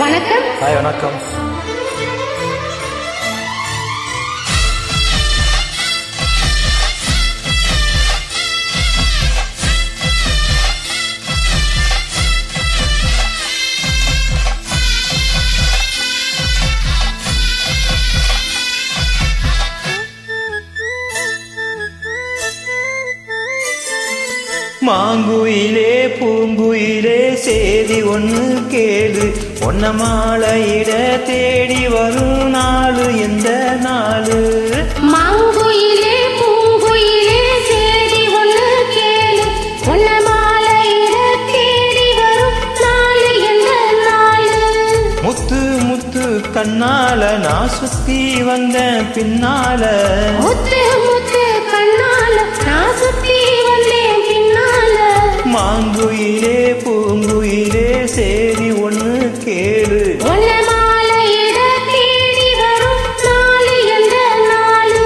வணக்கம். ஹாய், வணக்கம். மாங்குயிலே பூங்குயிலே சேதி ஒன்று கேளு, ஒன்ன மாலையிட தேடி வரும் நாளு எந்த நாளு. மாங்குயிலே பூங்குயிலே சேதி ஒன்று கேளு, ஒன்ன மாலையிட தேடி வரும் நாளு எந்த நாளு. முத்து முத்து கண்ணால நான் சுத்தி வந்த பின்னால, முத்து முத்து கண்ணால நான் சுத்தி வந்தேன் பின்னால. மாங்குயிலே பூங்குயிலே சேதி ஒன்று கேளு, ஒன்ன மாலையிட தேடி வரும் நாளு எந்த நாளு.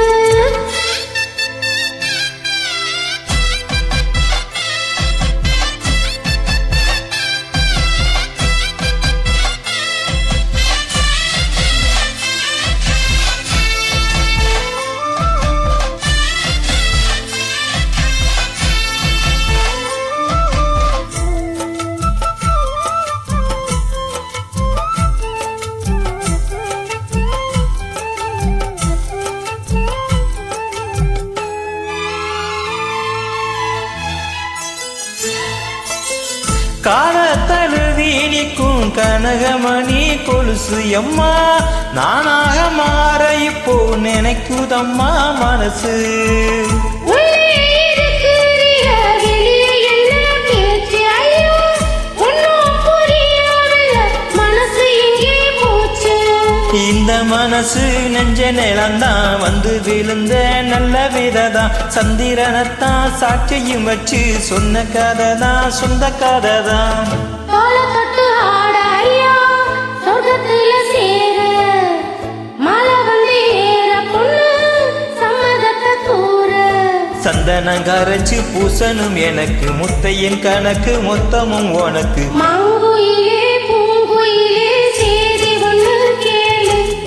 காலத்தழுவி நிற்கும் கனகமணி கொலுசு எம்மா, நானாக மாற இப்போ நினைக்குதம்மா மனசு. இந்த மனசு நெஞ்ச நிலந்தான் வந்து விழுந்த நல்ல விததான், சந்திரனத்தான் சாட்சியும் வச்சு சொன்ன கதைதான் சொந்த கதைதான். சந்தனம் கரைச்சு பூசணும் எனக்கு, முத்தையின் கணக்கு மொத்தமும் உனக்கு.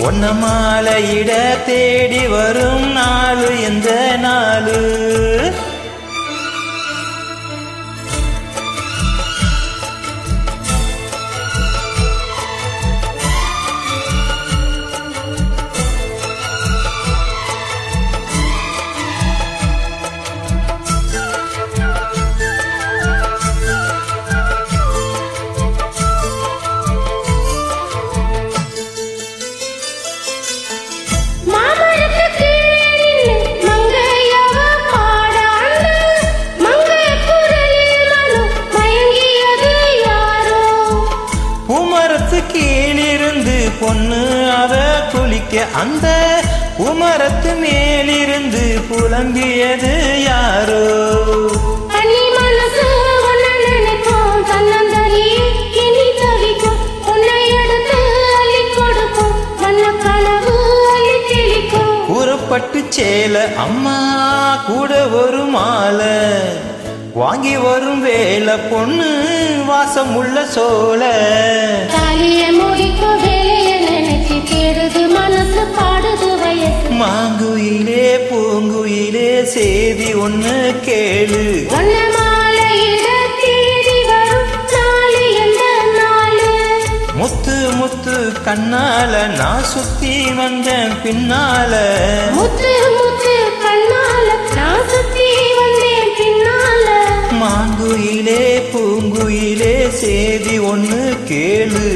ஒன்ன மாலையிட தேடி வரும் நாளு எந்த நாளு. கீழிருந்து பொண்ணு அவ குளிக்க, அந்த உமரத்து மேலிருந்து புலம்பியது யாரோ. உருப்பட்டு சேல அம்மா கூட ஒரு மாலை வாங்கி வரும் வேலை பொண்ணு வாசம் உள்ள சோல. மாங்குயிலே பூங்குயிலே சேதி ஒன்று கேளு, முத்து முத்து கண்ணால நான் சுத்தி வந்தேன் பின்னால. முத்து முத்து கண்ணால நான் சுத்தி வந்தேன் பின்னால. மாங்குயிலே பூங்குயிலே சேதி ஒன்று கேளு,